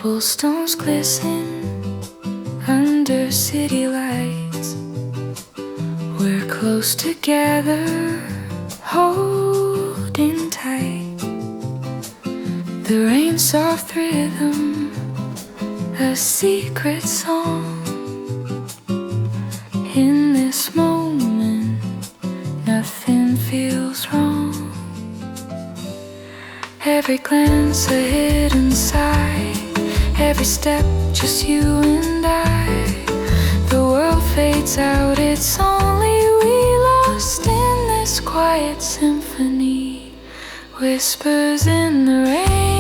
Cobblestones glisten under city lights. We're close together, holding tight. The rain's soft rhythm, a secret song. In this moment, nothing feels wrong. Every glance a hidden sigh, every step just you and I. The world fades out, it's only we lost in this quiet symphony. Whispers in the rain.